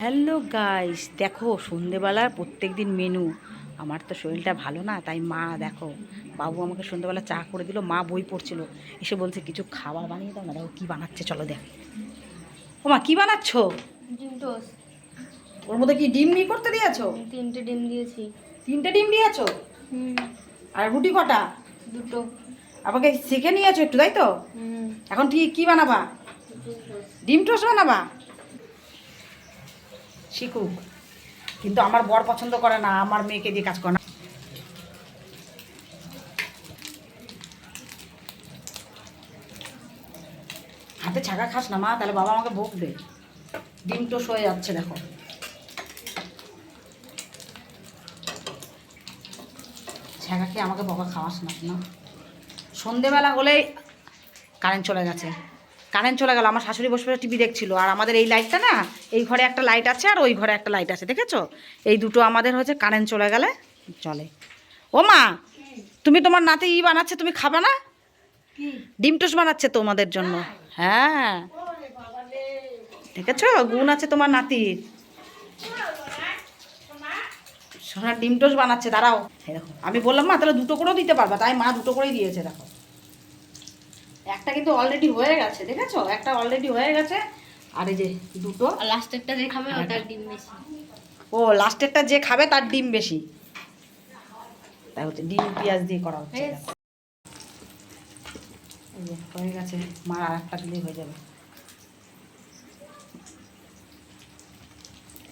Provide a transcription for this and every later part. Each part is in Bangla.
হ্যালো গাইস, দেখো সন্ধেবেলার প্রত্যেক দিন মেনু। আমার তো শরীরটা ভালো না, তাই মা দেখো বাবু আমাকে সন্ধেবেলা চা করে দিল। মা বই পড়ছিল, এসে বলছে কিছু খাবার বানিয়ে দাও না। দেখো কী বানাচ্ছে, চলো দেখ। ও মা, কী বানাচ্ছ? ডিম টোস্ট। ওর মধ্যে কি ডিম করতে দিয়েছো? 3টে ডিম দিয়েছি। 3টে ডিম দিয়েছো? আর রুটি কটা? 2টো। আমাকে শিখে নিয়েছো একটু, তাই তো? এখন ঠিক কী বানাবা? ডিম টোস্ট বানাবা? শিখুক, কিন্তু আমার বর পছন্দ করে না, আমার মেয়েকে দিয়ে কাজ করে না। হাতে ছাকা খাস না মা, তাহলে বাবা আমাকে বকবে। ডিম টোস্ট হয়ে যাচ্ছে দেখো। ছাকা খেয়ে আমাকে বকা খাওয়াস না না। সন্ধেবেলা হলেই কারেন্ট চলে গেছে। কারেন্ট চলে গেল, আমার শাশুড়ি বসে বসে টিভি দেখছিল। আর আমাদের এই লাইটটা না, এই ঘরে একটা লাইট আছে আর ওই ঘরে একটা লাইট আছে, দেখেছো? এই দুটো আমাদের হচ্ছে কারেন্ট চলে গেলে চলে। ও মা, তুমি তোমার নাতি বানাচ্ছে, তুমি খাবে না? ডিম টোস্ট বানাচ্ছে তোমাদের জন্য। হ্যাঁ, দেখেছো গুণ আছে তোমার নাতির। সোনার ডিম টোস্ট বানাচ্ছে, দাঁড়াও। দেখো আমি বললাম মা তাহলে 2টো করেও দিতে পারবা, তাই মা 2টো করেই দিয়েছে। দেখো একটা কিন্তু অলরেডি হয়ে গেছে, দেখেছো? একটা অলরেডি হয়ে গেছে। আর এই যে 2টো। লাস্টেরটা যে খাবে ওটার ডিম বেশি। ও, লাস্টেরটা যে খাবে তার ডিম বেশি। তাই হচ্ছে ডিম পেঁয়াজ দিয়ে করা হচ্ছে। এই যে হয়ে গেছে, মার আর একটা দিলেই হয়ে যাবে।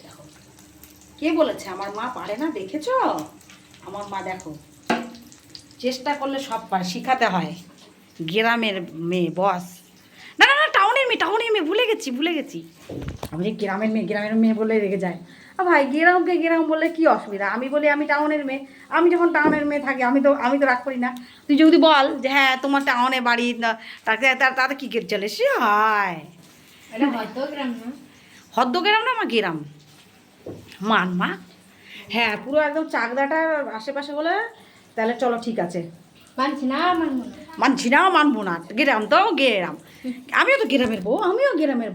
দেখো কে বলেছে আমার মা পারে না, দেখেছো? আমার মা দেখো, চেষ্টা করলে সব পারে, শিখাতে হয়। গ্রামের মেয়ে বস। না না না, টাউনের মেয়ে, ভুলে গেছি। আমি যে গ্রামের মেয়ে বলে রেগে যায়। ভাই গ্রামকে গ্রাম বললে কি অসুবিধা? আমি বলি আমি টাউনের মেয়ে। আমি যখন টাউনের মেয়ে থাকি, আমি তো রাগ করি না। তুই যদি বল যে হ্যাঁ তোমার টাউনে বাড়ি, তাতে কি চলে সে হয়। হদ্দ গ্রাম না, আমার গ্রাম মা। হ্যাঁ, পুরো একদম চাকদাটার আশেপাশে বলে তাহলে চলো ঠিক আছে। মানছি না, মানবো না। গ্রাম তো গ্রাম, আমিও তো গ্রামের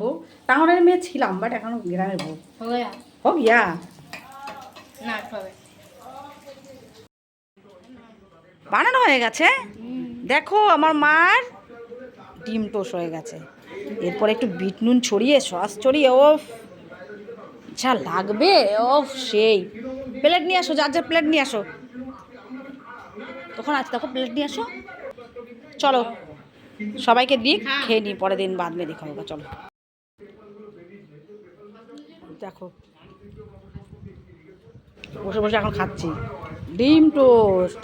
বউ। টাউনের মেয়ে ছিলাম, বাট এখন গ্রামের বউ হো গিয়া। বানানো হয়ে গেছে। দেখো আমার মার ডিম টোস্ট হয়ে গেছে। এরপর একটু বিট নুন ছড়িয়ে, সস ছড়িয়ে, ও যা লাগবে। ও সেই প্লেট নিয়ে আসো, যার প্লেট নিয়ে আসো। তখন আছে দেখো, প্লেট নিয়ে আসো। চলো সবাইকে দিই, খেয়ে নিই, পরের দিন বাদ মে দেখা হোগা। চলো দেখো বসে বসে এখন খাচ্ছি ডিম টোস্ট।